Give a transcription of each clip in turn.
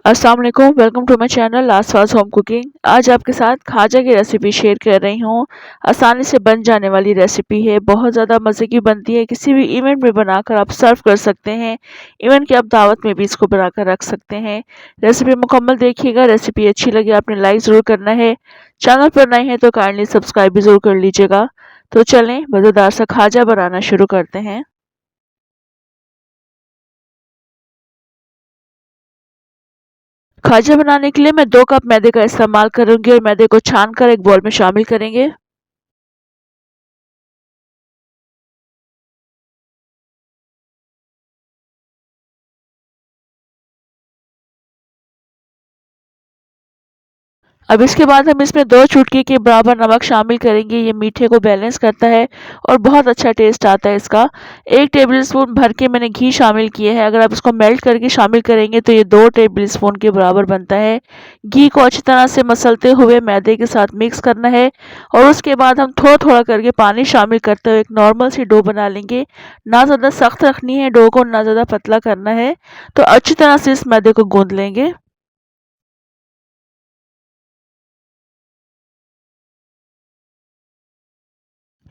अस्सलाम वालेकुम, welcome to my channel आसवास होम कुकिंग। आज आपके साथ खाजा की रेसिपी शेयर कर रही हूँ। आसानी से बन जाने वाली रेसिपी है, बहुत ज़्यादा मज़े की बनती है। किसी भी इवेंट में बनाकर आप सर्व कर सकते हैं। इवेंट की आप दावत में भी इसको बनाकर रख सकते हैं। रेसिपी मुकम्मल देखिएगा। रेसिपी अच्छी लगी आपने लाइक ज़रूर करना है। चैनल पर नए हैं तो काइंडली सब्सक्राइब भी ज़रूर कर लीजिएगा। तो चलें मज़ेदार सा खाजा बनाना शुरू करते हैं। खाजा बनाने के लिए मैं 2 कप मैदे का इस्तेमाल करूँगी और मैदे को छानकर एक बाउल में शामिल करेंगे। अब इसके बाद हम इसमें 2 चुटकी के बराबर नमक शामिल करेंगे। ये मीठे को बैलेंस करता है और बहुत अच्छा टेस्ट आता है इसका। 1 टेबलस्पून भर के मैंने घी शामिल किया है। अगर आप इसको मेल्ट करके शामिल करेंगे तो ये 2 टेबलस्पून के बराबर बनता है। घी को अच्छी तरह से मसलते हुए मैदे के साथ मिक्स करना है और उसके बाद हम थोड़ा-थोड़ा करके पानी शामिल करते हुए एक नॉर्मल सी डो बना लेंगे। ना ज़्यादा सख्त रखनी है डो को, ना ज़्यादा पतला करना है। तो अच्छी तरह से इस मैदे को गूँथ लेंगे।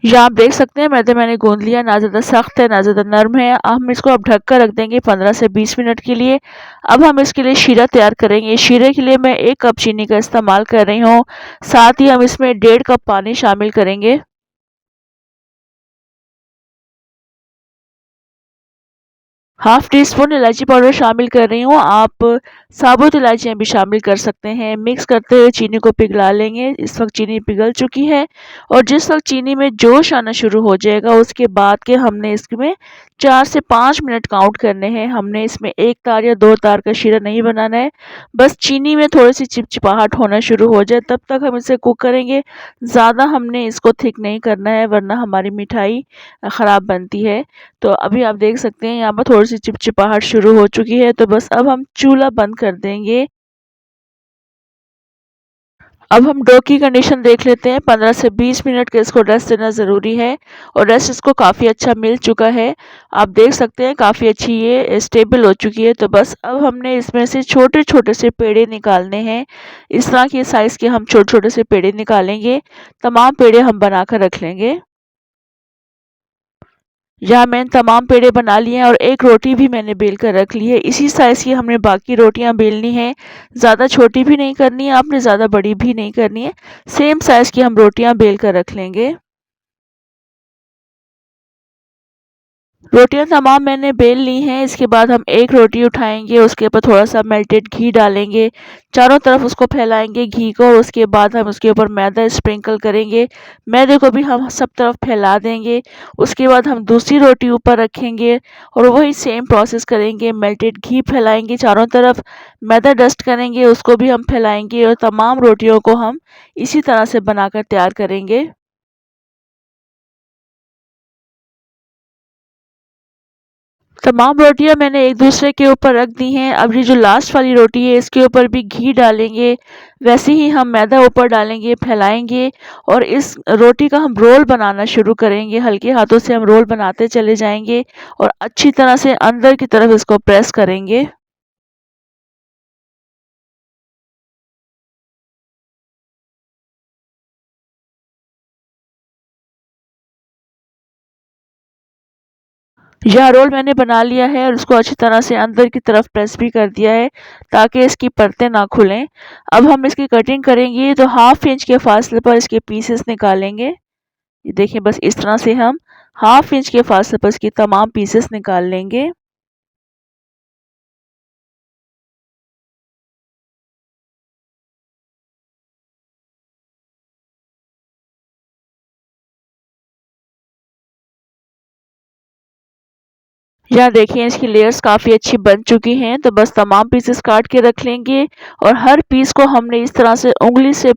ये आप देख सकते हैं मैंने गूँध लिया, ना ज़्यादा सख्त है, ना ज़्यादा नरम है। हम इसको अब ढक कर रख देंगे 15 से 20 मिनट के लिए। अब हम इसके लिए शीरा तैयार करेंगे। शीरे के लिए मैं 1 कप चीनी का इस्तेमाल कर रही हूँ। साथ ही हम इसमें 1.5 कप पानी शामिल करेंगे। हाफ टी स्पून इलायची पाउडर शामिल कर रही हूँ। आप साबुत इलायचियाँ भी शामिल कर सकते हैं। मिक्स करते हुए चीनी को पिघला लेंगे। इस वक्त चीनी पिघल चुकी है और जिस वक्त चीनी में जोश आना शुरू हो जाएगा उसके बाद के हमने इसमें 4 से 5 मिनट काउंट करने हैं। हमने इसमें 1 तार या 2 तार का शीरा नहीं बनाना है। बस चीनी में थोड़ी सी चिपचिपाहट होना शुरू हो जाए तब तक हम इसे कुक करेंगे। ज़्यादा हमने इसको थिक नहीं करना है वरना हमारी मिठाई ख़राब बनती है। तो अभी आप देख सकते हैं यहाँ पर थोड़ी-सी चिपचिपाहट शुरू हो चुकी है, तो बस अब हम चूल्हा बंद कर देंगे। अब हम डो की कंडीशन देख लेते हैं। 15 से 20 मिनट का इसको रेस्ट देना ज़रूरी है और रेस्ट इसको काफ़ी अच्छा मिल चुका है। आप देख सकते हैं काफ़ी अच्छी ये स्टेबल हो चुकी है। तो बस अब हमने इसमें से छोटे-छोटे से पेड़े निकालने हैं। इस तरह के साइज़ के हम छोटे-छोटे से पेड़े निकालेंगे। तमाम पेड़े हम बनाकर रख लेंगे। यहाँ मैंने तमाम पेड़े बना लिए हैं और एक रोटी भी मैंने बेल कर रख ली है। इसी साइज़ की हमने बाकी रोटियाँ बेलनी है। ज़्यादा छोटी भी नहीं करनी है आपने, ज़्यादा बड़ी भी नहीं करनी है। सेम साइज़ की हम रोटियाँ बेल कर रख लेंगे। रोटियाँ तमाम मैंने बेल ली हैं। इसके बाद हम एक रोटी उठाएँगे, उसके ऊपर थोड़ा-सा मेल्टेड घी डालेंगे, चारों तरफ उसको फैलाएँगे घी को और उसके बाद हम उसके ऊपर मैदा स्प्रिंकल करेंगे। मैदे को भी हम सब तरफ फैला देंगे। उसके बाद हम दूसरी रोटी ऊपर रखेंगे और वही सेम प्रोसेस करेंगे। मेल्टेड घी फैलाएँगे चारों तरफ, मैदा डस्ट करेंगे, उसको भी हम फैलाएँगे और तमाम रोटियों को हम इसी तरह से बनाकर तैयार करेंगे। तमाम रोटियाँ मैंने एक दूसरे के ऊपर रख दी हैं। अब ये जो लास्ट वाली रोटी है इसके ऊपर भी घी डालेंगे। वैसे ही हम मैदा ऊपर डालेंगे, फैलाएँगे और इस रोटी का हम रोल बनाना शुरू करेंगे। हल्के हाथों से हम रोल बनाते चले जाएँगे और अच्छी तरह से अंदर की तरफ इसको प्रेस करेंगे। यह रोल मैंने बना लिया है और उसको अच्छी तरह से अंदर की तरफ प्रेस भी कर दिया है ताकि इसकी परतें ना खुलें। अब हम इसकी कटिंग करेंगे तो हाफ इंच के फासले पर इसके पीसेस निकालेंगे। ये देखिए बस इस तरह से हम हाफ इंच के फासले पर इसके तमाम पीसेस निकाल लेंगे। यहाँ देखिए इसकी लेयर्स काफ़ी अच्छी बन चुकी हैं तो बस तमाम पीसेस काट के रख लेंगे और हर पीस को हमने इस तरह से उँगली से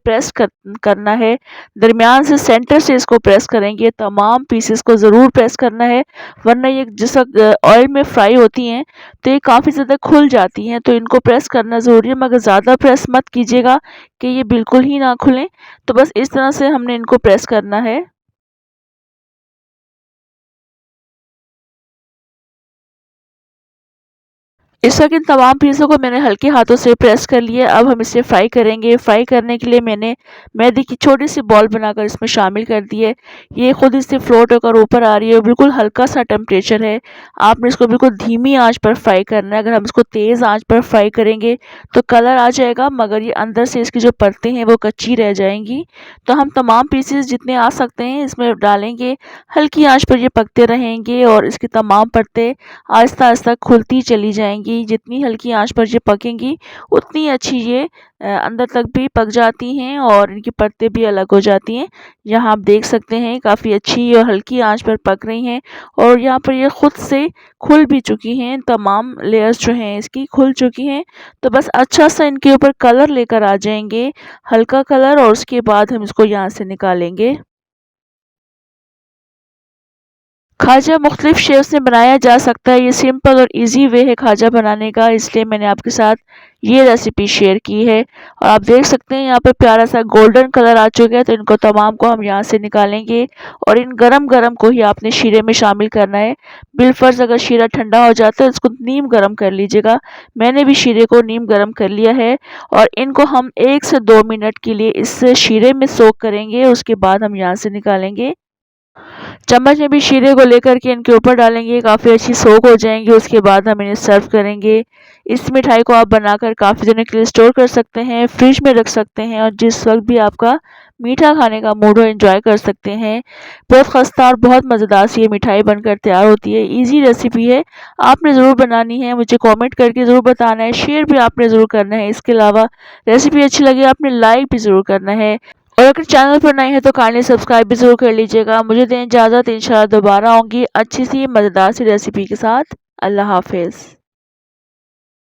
करना है। दरमियान से सेंटर से इसको प्रेस करेंगे। तमाम पीसेस को ज़रूर प्रेस करना है वरना ये जिस वक़्त ऑयल में फ्राई होती हैं तो ये काफ़ी ज़्यादा खुल जाती हैं, तो इनको प्रेस करना ज़रूरी है मगर ज़्यादा प्रेस मत कीजिएगा कि ये बिल्कुल ही ना खुलें। तो बस इस तरह से हमने इनको प्रेस करना है। इस वक़्त इन तमाम पीसों को मैंने हल्के हाथों से प्रेस कर लिया। अब हम इसे फ्राई करेंगे। फ्राई करने के लिए मैंने मैदे की छोटी-सी बॉल बनाकर इसमें शामिल कर दी है। ये खुद इससे फ्लोट होकर ऊपर आ रही है, बिल्कुल हल्का-सा टेम्परेचर है। आपने इसको बिल्कुल धीमी आँच पर फ्राई करना है। अगर हम इसको तेज़ आँच पर फ्राई करेंगे तो कलर आ जाएगा, मगर ये अंदर से इसकी जो परतें हैं वो कच्ची रह जाएँगी। तो हम तमाम पीसेस जितने आ सकते हैं इसमें डालेंगे। हल्की आँच पर ये पकते रहेंगे और इसकी तमाम परतें आहिस्ता-आहिस्ता खुलती चली जाएँगी। जितनी हल्की आँच पर ये पकेंगी, उतनी अच्छी ये अंदर तक भी पक जाती हैं और इनकी परतें भी अलग हो जाती हैं। यहाँ आप देख सकते हैं काफ़ी अच्छी और हल्की आँच पर पक रही हैं और यहाँ पर ये खुद से खुल भी चुकी हैं। तमाम लेयर्स जो हैं इसकी खुल चुकी हैं। तो बस अच्छा-सा इनके ऊपर कलर लेकर आ जाएँगे, हल्का कलर, और उसके बाद हम इसको यहाँ से निकालेंगे। खाजा मुख्तलिफ शेप्स में बनाया जा सकता है। ये सिंपल और ईज़ी वे है खाजा बनाने का, इसलिए मैंने आपके साथ ये रेसिपी शेयर की है। और आप देख सकते हैं यहाँ पे प्यारा सा गोल्डन कलर आ चुका है, तो इनको तमाम को हम यहाँ से निकालेंगे और इन गरम-गरम को ही आपने शीरे में शामिल करना है। बिलफ़र्ज़ अगर शीरा ठंडा हो जाता है, इसको नीम गरम कर लीजिएगा। मैंने भी शीरे को नीम गरम कर लिया है और इनको हम 1 से 2 मिनट के लिए इस शीरे में सोक करेंगे, उसके बाद हम यहाँ से निकालेंगे। चम्मच में भी शीरे को लेकर के इनके ऊपर डालेंगे, काफ़ी अच्छी सोक हो जाएँगी। उसके बाद हम इन्हें सर्व करेंगे। इस मिठाई को आप बनाकर काफ़ी दिनों के लिए स्टोर कर सकते हैं, फ्रिज में रख सकते हैं और जिस वक़्त भी आपका मीठा खाने का मूड हो, एन्जॉय कर सकते हैं। बहुत खस्ता और बहुत मज़ेदार सी ये मिठाई बनकर तैयार होती है। ईज़ी रेसिपी है, आपने ज़रूर बनानी है। मुझे कमेंट करके ज़रूर बताना है, शेयर भी आपने ज़रूर करना है। इसके अलावा रेसिपी अच्छी लगी आपने लाइक भी ज़रूर करना है। और अगर चैनल पर नए हैं तो काइंडली सब्सक्राइब भी ज़रूर कर लीजिएगा। मुझे दें इजाज़त, इंशाल्लाह दोबारा आऊँगी अच्छी सी मज़ेदार सी रेसिपी के साथ। अल्लाह हाफ़िज़।